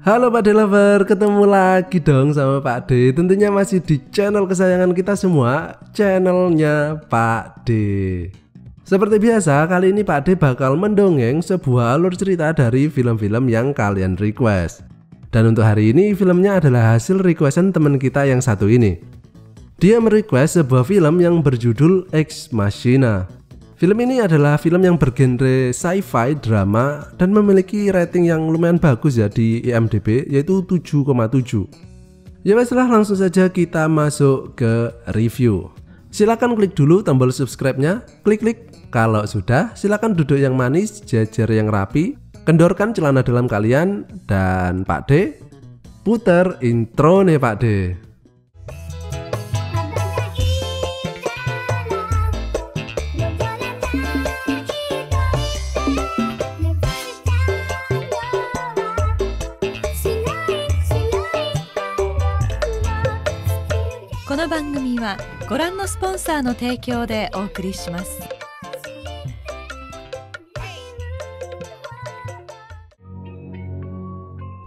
Halo Pak D Lover, ketemu lagi dong sama Pak D. Tentunya masih di channel kesayangan kita semua, channelnya Pak D. Seperti biasa, kali ini Pak D bakal mendongeng sebuah alur cerita dari film-film yang kalian request. Dan untuk hari ini filmnya adalah hasil requestan teman kita yang satu ini. Dia merequest sebuah film yang berjudul Ex Machina. Film ini adalah film yang bergenre sci-fi drama dan memiliki rating yang lumayan bagus ya di IMDb, yaitu 7,7. Ya weslah, langsung saja kita masuk ke review. Silahkan klik dulu tombol subscribe-nya, klik. Kalau sudah, silakan duduk yang manis, jajar yang rapi, kendorkan celana dalam kalian, dan Pak D putar intro nih Pak D.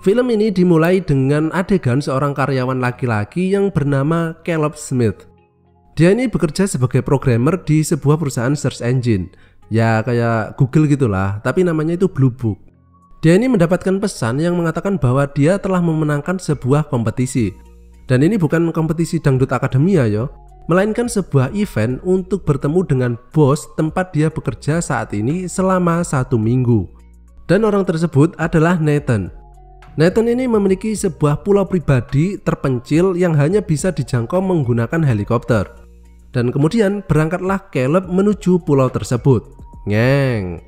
Film ini dimulai dengan adegan seorang karyawan laki-laki yang bernama Caleb Smith. Dia ini bekerja sebagai programmer di sebuah perusahaan search engine, ya kayak Google gitulah, tapi namanya itu Blue Book. Dia ini mendapatkan pesan yang mengatakan bahwa dia telah memenangkan sebuah kompetisi. Dan ini bukan kompetisi dangdut akademia yo, melainkan sebuah event untuk bertemu dengan bos tempat dia bekerja saat ini selama 1 minggu. Dan orang tersebut adalah Nathan. Nathan ini memiliki sebuah pulau pribadi terpencil yang hanya bisa dijangkau menggunakan helikopter. Dan kemudian berangkatlah Caleb menuju pulau tersebut. Ngeng.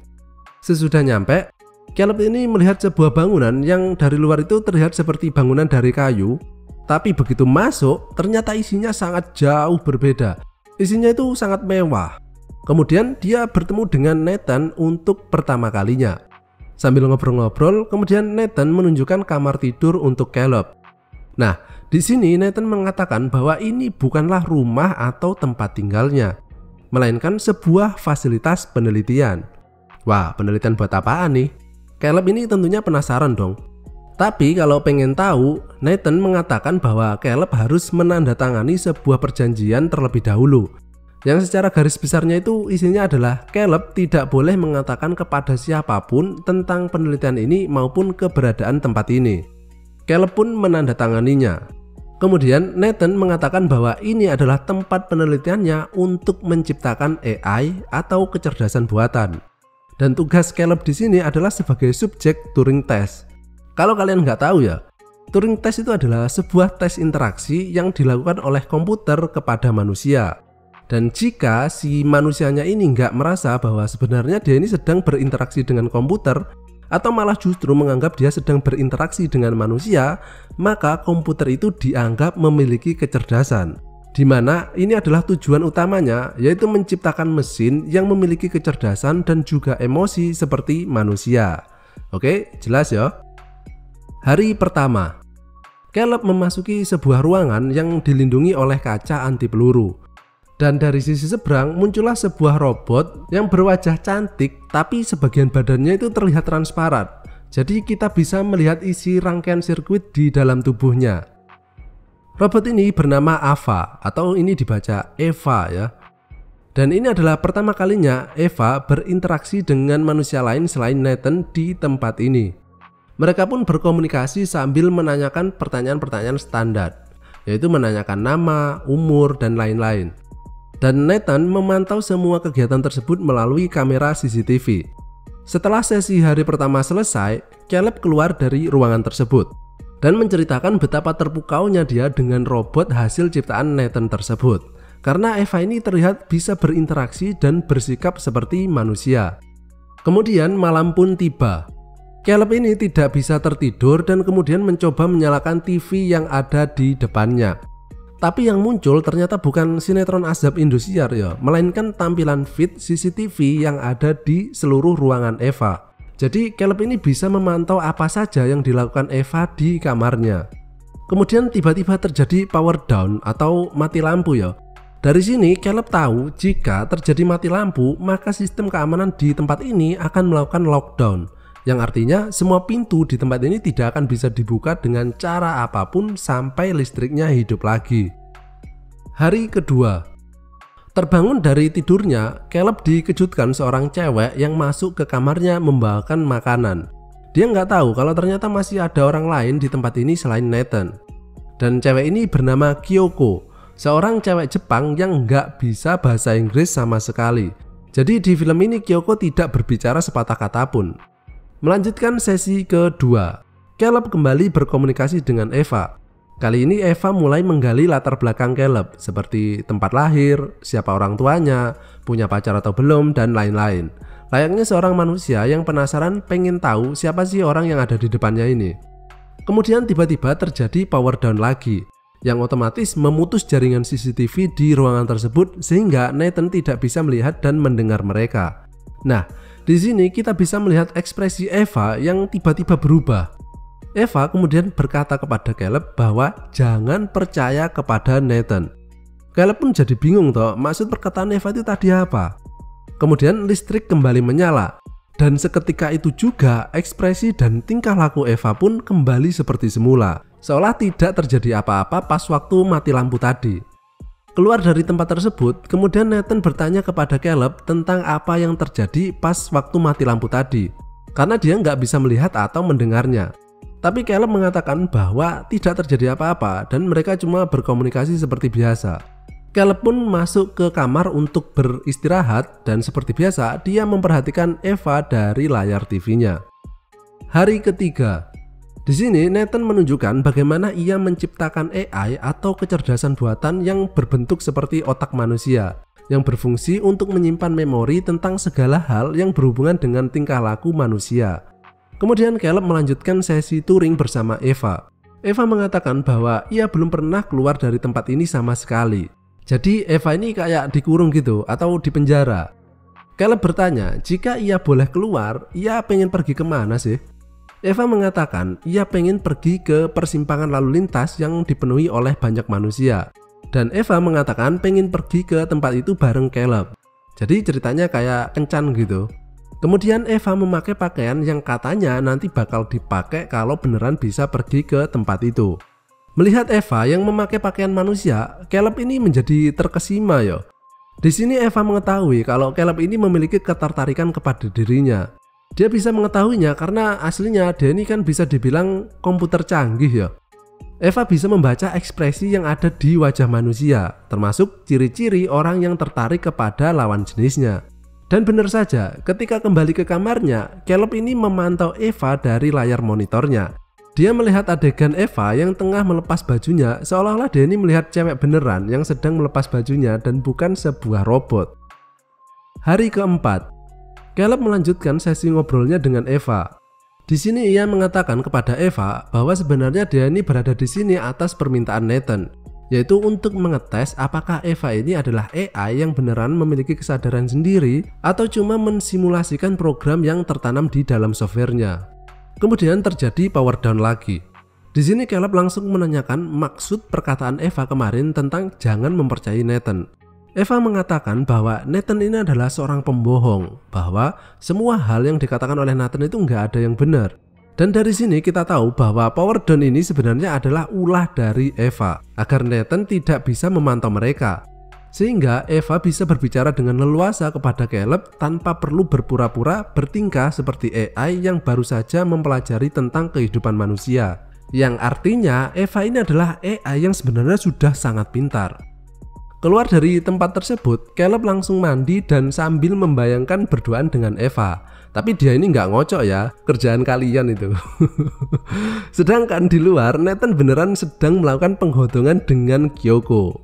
Sesudah nyampe, Caleb ini melihat sebuah bangunan yang dari luar itu terlihat seperti bangunan dari kayu. Tapi begitu masuk, ternyata isinya sangat jauh berbeda. Isinya itu sangat mewah. Kemudian dia bertemu dengan Nathan untuk pertama kalinya. Sambil ngobrol-ngobrol, kemudian Nathan menunjukkan kamar tidur untuk Caleb. Nah, di sini Nathan mengatakan bahwa ini bukanlah rumah atau tempat tinggalnya, melainkan sebuah fasilitas penelitian. Wah, penelitian buat apaan nih? Caleb ini tentunya penasaran dong. Tapi kalau pengen tahu, Nathan mengatakan bahwa Caleb harus menandatangani sebuah perjanjian terlebih dahulu. Yang secara garis besarnya itu isinya adalah Caleb tidak boleh mengatakan kepada siapapun tentang penelitian ini maupun keberadaan tempat ini. Caleb pun menandatanganinya. Kemudian Nathan mengatakan bahwa ini adalah tempat penelitiannya untuk menciptakan AI atau kecerdasan buatan. Dan tugas Caleb di sini adalah sebagai subjek Turing Test. Kalau kalian nggak tahu ya, Turing Test itu adalah sebuah tes interaksi yang dilakukan oleh komputer kepada manusia. Dan jika si manusianya ini nggak merasa bahwa sebenarnya dia ini sedang berinteraksi dengan komputer, atau malah justru menganggap dia sedang berinteraksi dengan manusia, maka komputer itu dianggap memiliki kecerdasan. Dimana ini adalah tujuan utamanya, yaitu menciptakan mesin yang memiliki kecerdasan dan juga emosi seperti manusia. Oke, jelas ya? Hari pertama, Caleb memasuki sebuah ruangan yang dilindungi oleh kaca anti peluru. Dan dari sisi seberang muncullah sebuah robot yang berwajah cantik, tapi sebagian badannya itu terlihat transparan. Jadi kita bisa melihat isi rangkaian sirkuit di dalam tubuhnya. Robot ini bernama Ava, atau ini dibaca Eva ya. Dan ini adalah pertama kalinya Eva berinteraksi dengan manusia lain selain Nathan di tempat ini. Mereka pun berkomunikasi sambil menanyakan pertanyaan-pertanyaan standar, yaitu menanyakan nama, umur, dan lain-lain. Dan Nathan memantau semua kegiatan tersebut melalui kamera CCTV. Setelah sesi hari pertama selesai, Caleb keluar dari ruangan tersebut dan menceritakan betapa terpukaunya dia dengan robot hasil ciptaan Nathan tersebut. Karena Eva ini terlihat bisa berinteraksi dan bersikap seperti manusia. Kemudian malam pun tiba. Caleb ini tidak bisa tertidur dan kemudian mencoba menyalakan TV yang ada di depannya. Tapi yang muncul ternyata bukan sinetron azab Indosiar ya, melainkan tampilan feed CCTV yang ada di seluruh ruangan Eva. Jadi Caleb ini bisa memantau apa saja yang dilakukan Eva di kamarnya. Kemudian tiba-tiba terjadi power down atau mati lampu ya. Dari sini Caleb tahu jika terjadi mati lampu maka sistem keamanan di tempat ini akan melakukan lockdown, yang artinya semua pintu di tempat ini tidak akan bisa dibuka dengan cara apapun sampai listriknya hidup lagi. Hari kedua. Terbangun dari tidurnya, Caleb dikejutkan seorang cewek yang masuk ke kamarnya membawakan makanan. Dia nggak tahu kalau ternyata masih ada orang lain di tempat ini selain Nathan. Dan cewek ini bernama Kyoko, seorang cewek Jepang yang nggak bisa bahasa Inggris sama sekali. Jadi di film ini Kyoko tidak berbicara sepatah kata pun. Melanjutkan sesi kedua, Caleb kembali berkomunikasi dengan Eva. Kali ini Eva mulai menggali latar belakang Caleb seperti tempat lahir, siapa orang tuanya, punya pacar atau belum, dan lain-lain. Layaknya seorang manusia yang penasaran pengen tahu siapa sih orang yang ada di depannya ini. Kemudian tiba-tiba terjadi power down lagi, yang otomatis memutus jaringan CCTV di ruangan tersebut sehingga Nathan tidak bisa melihat dan mendengar mereka. Nah, di sini kita bisa melihat ekspresi Eva yang tiba-tiba berubah. Eva kemudian berkata kepada Caleb bahwa jangan percaya kepada Nathan. Caleb pun jadi bingung toh, maksud perkataan Eva itu tadi apa? Kemudian listrik kembali menyala, dan seketika itu juga ekspresi dan tingkah laku Eva pun kembali seperti semula, seolah tidak terjadi apa-apa pas waktu mati lampu tadi. Keluar dari tempat tersebut, kemudian Nathan bertanya kepada Caleb tentang apa yang terjadi pas waktu mati lampu tadi, karena dia nggak bisa melihat atau mendengarnya. Tapi Caleb mengatakan bahwa tidak terjadi apa-apa dan mereka cuma berkomunikasi seperti biasa. Caleb pun masuk ke kamar untuk beristirahat dan seperti biasa dia memperhatikan Eva dari layar TV-nya. Hari ketiga. Di sini Nathan menunjukkan bagaimana ia menciptakan AI atau kecerdasan buatan yang berbentuk seperti otak manusia, yang berfungsi untuk menyimpan memori tentang segala hal yang berhubungan dengan tingkah laku manusia. Kemudian Caleb melanjutkan sesi touring bersama Eva. Eva mengatakan bahwa ia belum pernah keluar dari tempat ini sama sekali. Jadi Eva ini kayak dikurung gitu atau dipenjara. Caleb bertanya jika ia boleh keluar, ia pengen pergi kemana sih? Eva mengatakan ia pengen pergi ke persimpangan lalu lintas yang dipenuhi oleh banyak manusia. Dan Eva mengatakan pengen pergi ke tempat itu bareng Caleb. Jadi ceritanya kayak kencan gitu. Kemudian Eva memakai pakaian yang katanya nanti bakal dipakai kalau beneran bisa pergi ke tempat itu. Melihat Eva yang memakai pakaian manusia, Caleb ini menjadi terkesima yo. Di sini Eva mengetahui kalau Caleb ini memiliki ketertarikan kepada dirinya. Dia bisa mengetahuinya karena aslinya dia ini kan bisa dibilang komputer canggih ya. Eva bisa membaca ekspresi yang ada di wajah manusia, termasuk ciri-ciri orang yang tertarik kepada lawan jenisnya. Dan benar saja, ketika kembali ke kamarnya, Caleb ini memantau Eva dari layar monitornya. Dia melihat adegan Eva yang tengah melepas bajunya, seolah-olah dia ini melihat cewek beneran yang sedang melepas bajunya dan bukan sebuah robot. Hari keempat, Caleb melanjutkan sesi ngobrolnya dengan Eva. Di sini ia mengatakan kepada Eva bahwa sebenarnya dia ini berada di sini atas permintaan Nathan, yaitu untuk mengetes apakah Eva ini adalah AI yang beneran memiliki kesadaran sendiri atau cuma mensimulasikan program yang tertanam di dalam softwarenya. Kemudian terjadi power down lagi. Di sini Caleb langsung menanyakan maksud perkataan Eva kemarin tentang jangan mempercayai Nathan. Eva mengatakan bahwa Nathan ini adalah seorang pembohong, bahwa semua hal yang dikatakan oleh Nathan itu nggak ada yang benar. Dan dari sini kita tahu bahwa power down ini sebenarnya adalah ulah dari Eva agar Nathan tidak bisa memantau mereka. Sehingga Eva bisa berbicara dengan leluasa kepada Caleb tanpa perlu berpura-pura bertingkah seperti AI yang baru saja mempelajari tentang kehidupan manusia. Yang artinya Eva ini adalah AI yang sebenarnya sudah sangat pintar. Keluar dari tempat tersebut, Caleb langsung mandi dan sambil membayangkan berduaan dengan Eva. Tapi dia ini nggak ngocok ya, kerjaan kalian itu. Sedangkan di luar, Nathan beneran sedang melakukan penggodongan dengan Kyoko.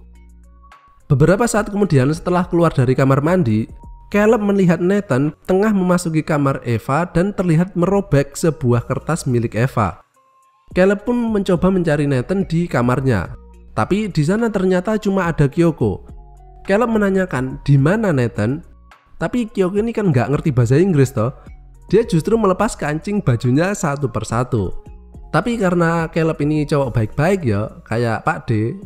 Beberapa saat kemudian setelah keluar dari kamar mandi, Caleb melihat Nathan tengah memasuki kamar Eva dan terlihat merobek sebuah kertas milik Eva. Caleb pun mencoba mencari Nathan di kamarnya, tapi di sana ternyata cuma ada Kyoko. Caleb menanyakan di mana Nathan. Tapi Kyoko ini kan nggak ngerti bahasa Inggris toh. Dia justru melepas kancing bajunya satu persatu. Tapi karena Caleb ini cowok baik-baik ya, kayak Pak D,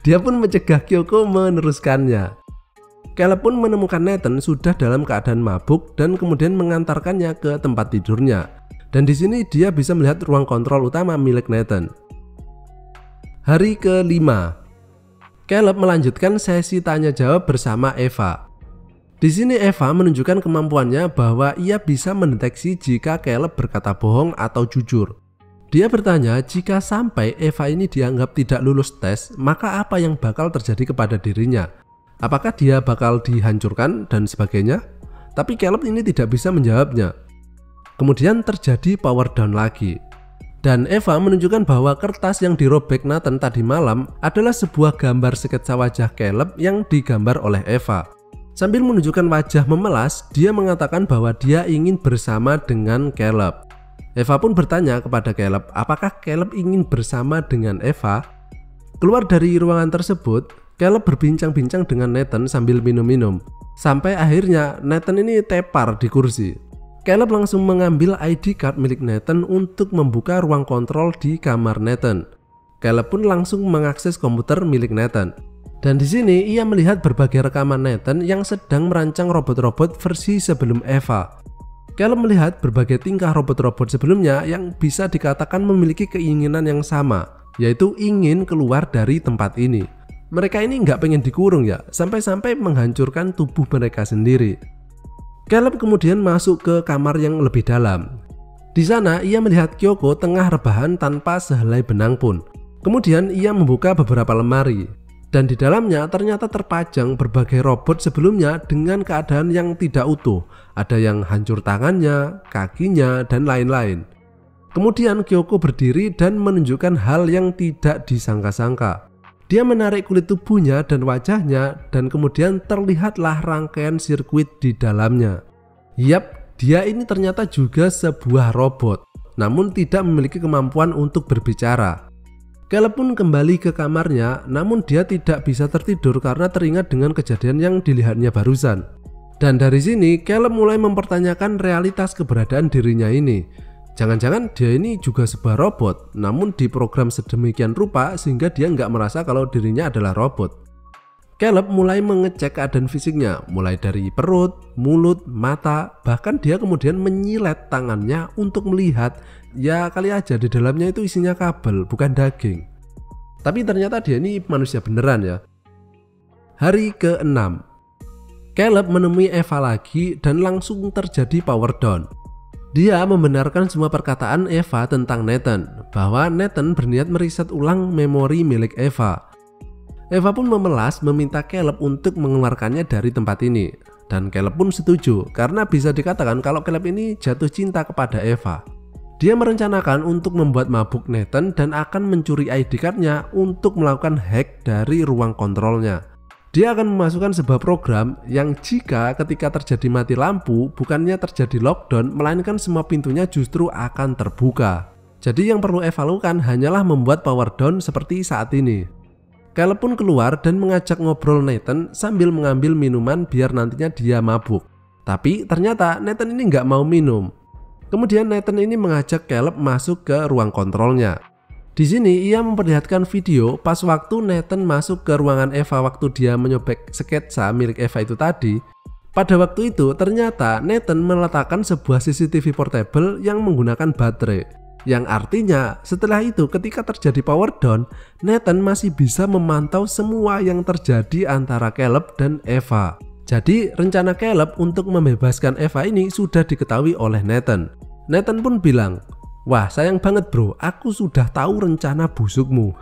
dia pun mencegah Kyoko meneruskannya. Caleb pun menemukan Nathan sudah dalam keadaan mabuk dan kemudian mengantarkannya ke tempat tidurnya. Dan di sini dia bisa melihat ruang kontrol utama milik Nathan. Hari ke-5, Caleb melanjutkan sesi tanya jawab bersama Eva. Di sini Eva menunjukkan kemampuannya bahwa ia bisa mendeteksi jika Caleb berkata bohong atau jujur. Dia bertanya jika sampai Eva ini dianggap tidak lulus tes, maka apa yang bakal terjadi kepada dirinya? Apakah dia bakal dihancurkan dan sebagainya? Tapi Caleb ini tidak bisa menjawabnya. Kemudian terjadi power down lagi. Dan Eva menunjukkan bahwa kertas yang dirobek Nathan tadi malam adalah sebuah gambar sketsa wajah Caleb yang digambar oleh Eva. Sambil menunjukkan wajah memelas, dia mengatakan bahwa dia ingin bersama dengan Caleb. Eva pun bertanya kepada Caleb apakah Caleb ingin bersama dengan Eva. Keluar dari ruangan tersebut, Caleb berbincang-bincang dengan Nathan sambil minum-minum. Sampai akhirnya Nathan ini tepar di kursi. Caleb langsung mengambil ID card milik Nathan untuk membuka ruang kontrol di kamar Nathan. Caleb pun langsung mengakses komputer milik Nathan. Dan di sini ia melihat berbagai rekaman Nathan yang sedang merancang robot-robot versi sebelum Eva. Caleb melihat berbagai tingkah robot-robot sebelumnya yang bisa dikatakan memiliki keinginan yang sama, yaitu ingin keluar dari tempat ini. Mereka ini nggak pengen dikurung ya, sampai-sampai menghancurkan tubuh mereka sendiri. Caleb kemudian masuk ke kamar yang lebih dalam. Di sana ia melihat Kyoko tengah rebahan tanpa sehelai benang pun. Kemudian ia membuka beberapa lemari. Dan di dalamnya ternyata terpajang berbagai robot sebelumnya dengan keadaan yang tidak utuh. Ada yang hancur tangannya, kakinya, dan lain-lain. Kemudian Kyoko berdiri dan menunjukkan hal yang tidak disangka-sangka. Dia menarik kulit tubuhnya dan wajahnya dan kemudian terlihatlah rangkaian sirkuit di dalamnya. Yap, dia ini ternyata juga sebuah robot, namun tidak memiliki kemampuan untuk berbicara. Caleb pun kembali ke kamarnya, namun dia tidak bisa tertidur karena teringat dengan kejadian yang dilihatnya barusan. Dan dari sini Caleb mulai mempertanyakan realitas keberadaan dirinya ini. Jangan-jangan dia ini juga sebuah robot, namun diprogram sedemikian rupa sehingga dia nggak merasa kalau dirinya adalah robot. Caleb mulai mengecek keadaan fisiknya, mulai dari perut, mulut, mata, bahkan dia kemudian menyilet tangannya untuk melihat, ya kali aja di dalamnya itu isinya kabel, bukan daging. Tapi ternyata dia ini manusia beneran ya. Hari ke-6, Caleb menemui Eva lagi dan langsung terjadi power down. Dia membenarkan semua perkataan Eva tentang Nathan, bahwa Nathan berniat meriset ulang memori milik Eva. Eva pun memelas meminta Caleb untuk mengeluarkannya dari tempat ini. Dan Caleb pun setuju, karena bisa dikatakan kalau Caleb ini jatuh cinta kepada Eva. Dia merencanakan untuk membuat mabuk Nathan dan akan mencuri ID card-nya untuk melakukan hack dari ruang kontrolnya. Dia akan memasukkan sebuah program yang jika ketika terjadi mati lampu bukannya terjadi lockdown, melainkan semua pintunya justru akan terbuka. Jadi yang perlu Eva lakukan hanyalah membuat power down seperti saat ini. Caleb pun keluar dan mengajak ngobrol Nathan sambil mengambil minuman biar nantinya dia mabuk. Tapi ternyata Nathan ini nggak mau minum. Kemudian Nathan ini mengajak Caleb masuk ke ruang kontrolnya. Di sini ia memperlihatkan video pas waktu Nathan masuk ke ruangan Eva waktu dia menyobek sketsa milik Eva itu tadi. Pada waktu itu ternyata Nathan meletakkan sebuah CCTV portable yang menggunakan baterai. Yang artinya setelah itu ketika terjadi power down, Nathan masih bisa memantau semua yang terjadi antara Caleb dan Eva. Jadi rencana Caleb untuk membebaskan Eva ini sudah diketahui oleh Nathan. Nathan pun bilang, "Wah sayang banget bro, aku sudah tahu rencana busukmu."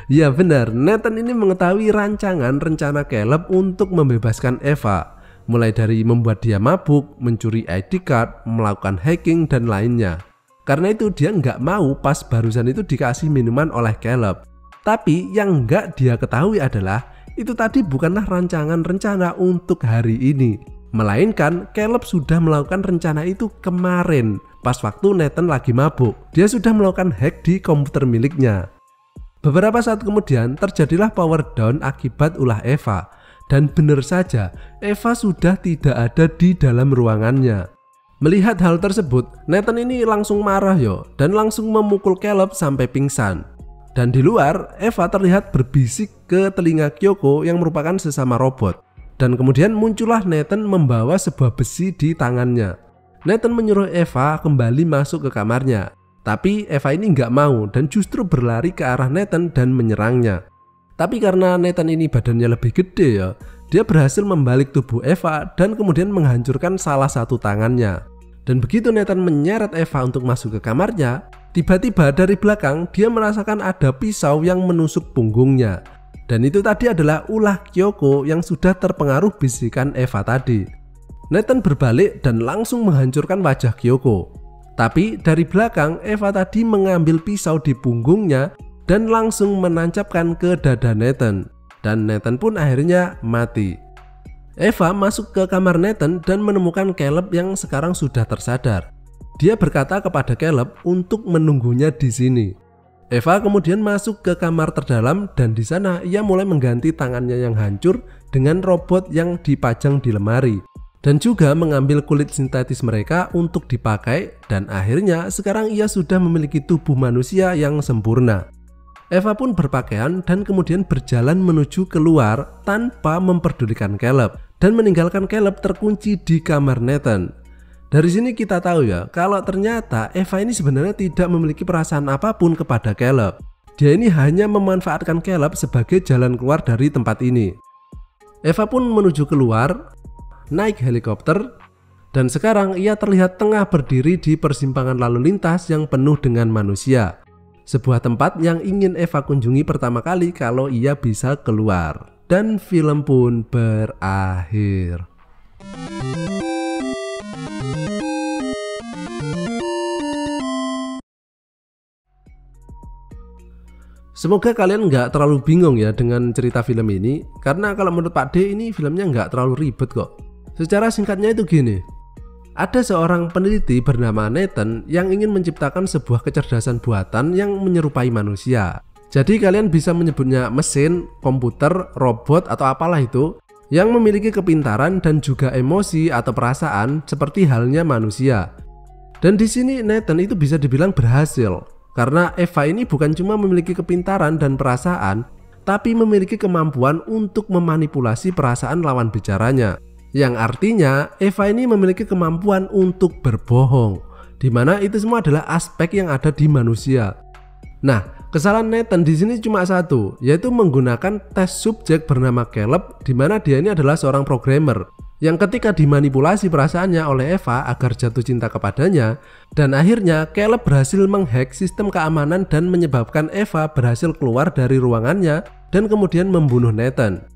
Ya benar, Nathan ini mengetahui rencana Caleb untuk membebaskan Eva. Mulai dari membuat dia mabuk, mencuri ID card, melakukan hacking dan lainnya. Karena itu dia nggak mau pas barusan itu dikasih minuman oleh Caleb. Tapi yang nggak dia ketahui adalah itu tadi bukanlah rencana untuk hari ini. Melainkan Caleb sudah melakukan rencana itu kemarin. Pas waktu Nathan lagi mabuk, dia sudah melakukan hack di komputer miliknya. Beberapa saat kemudian terjadilah power down akibat ulah Eva. Dan benar saja, Eva sudah tidak ada di dalam ruangannya. Melihat hal tersebut, Nathan ini langsung marah dan langsung memukul Caleb sampai pingsan. Dan di luar, Eva terlihat berbisik ke telinga Kyoko yang merupakan sesama robot. Dan kemudian muncullah Nathan membawa sebuah besi di tangannya. Nathan menyuruh Eva kembali masuk ke kamarnya. Tapi Eva ini nggak mau dan justru berlari ke arah Nathan dan menyerangnya. Tapi karena Nathan ini badannya lebih gede ya, dia berhasil membalik tubuh Eva dan kemudian menghancurkan salah satu tangannya. Dan begitu Nathan menyeret Eva untuk masuk ke kamarnya, tiba-tiba dari belakang dia merasakan ada pisau yang menusuk punggungnya. Dan itu tadi adalah ulah Kyoko yang sudah terpengaruh bisikan Eva tadi. Nathan berbalik dan langsung menghancurkan wajah Kyoko. Tapi dari belakang Eva tadi mengambil pisau di punggungnya dan langsung menancapkan ke dada Nathan. Dan Nathan pun akhirnya mati. Eva masuk ke kamar Nathan dan menemukan Caleb yang sekarang sudah tersadar. Dia berkata kepada Caleb untuk menunggunya di sini. Eva kemudian masuk ke kamar terdalam dan di sana ia mulai mengganti tangannya yang hancur dengan robot yang dipajang di lemari dan juga mengambil kulit sintetis mereka untuk dipakai, dan akhirnya sekarang ia sudah memiliki tubuh manusia yang sempurna. Eva pun berpakaian dan kemudian berjalan menuju keluar tanpa memperdulikan Caleb dan meninggalkan Caleb terkunci di kamar Nathan. Dari sini kita tahu ya, kalau ternyata Eva ini sebenarnya tidak memiliki perasaan apapun kepada Caleb. Dia ini hanya memanfaatkan Caleb sebagai jalan keluar dari tempat ini. Eva pun menuju keluar, naik helikopter, dan sekarang ia terlihat tengah berdiri di persimpangan lalu lintas yang penuh dengan manusia. Sebuah tempat yang ingin Eva kunjungi pertama kali kalau ia bisa keluar. Dan film pun berakhir. Semoga kalian nggak terlalu bingung ya dengan cerita film ini, karena kalau menurut Pak D ini filmnya nggak terlalu ribet kok. Secara singkatnya itu gini, ada seorang peneliti bernama Nathan yang ingin menciptakan sebuah kecerdasan buatan yang menyerupai manusia. Jadi kalian bisa menyebutnya mesin, komputer, robot atau apalah itu yang memiliki kepintaran dan juga emosi atau perasaan seperti halnya manusia. Dan di sini Nathan itu bisa dibilang berhasil. Karena Eva ini bukan cuma memiliki kepintaran dan perasaan, tapi memiliki kemampuan untuk memanipulasi perasaan lawan bicaranya. Yang artinya Eva ini memiliki kemampuan untuk berbohong, dimana itu semua adalah aspek yang ada di manusia. Nah, kesalahan Nathan di sini cuma satu, yaitu menggunakan tes subjek bernama Caleb, dimana dia ini adalah seorang programmer yang ketika dimanipulasi perasaannya oleh Eva agar jatuh cinta kepadanya, dan akhirnya Caleb berhasil menghack sistem keamanan dan menyebabkan Eva berhasil keluar dari ruangannya dan kemudian membunuh Nathan.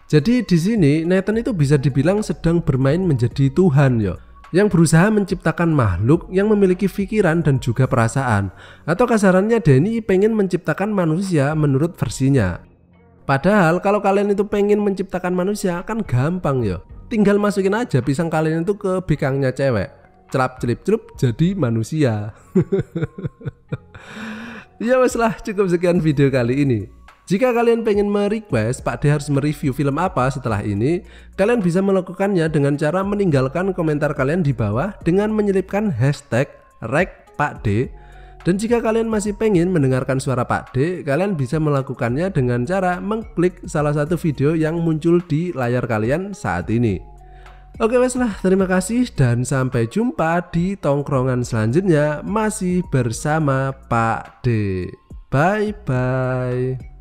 Jadi di sini Nathan itu bisa dibilang sedang bermain menjadi Tuhan ya, yang berusaha menciptakan makhluk yang memiliki pikiran dan juga perasaan, atau kasarannya dia ini pengen menciptakan manusia menurut versinya. Padahal kalau kalian itu pengen menciptakan manusia kan gampang ya. Tinggal masukin aja pisang kalian itu ke bikangnya cewek, celap celip celup jadi manusia. Ya wes lah, cukup sekian video kali ini. Jika kalian pengen merequest Pak D harus mereview film apa setelah ini, kalian bisa melakukannya dengan cara meninggalkan komentar kalian di bawah dengan menyelipkan hashtag #RegPakD. Dan jika kalian masih pengen mendengarkan suara Pak D, kalian bisa melakukannya dengan cara mengklik salah satu video yang muncul di layar kalian saat ini. Oke wes lah, terima kasih dan sampai jumpa di tongkrongan selanjutnya masih bersama Pak D. Bye bye.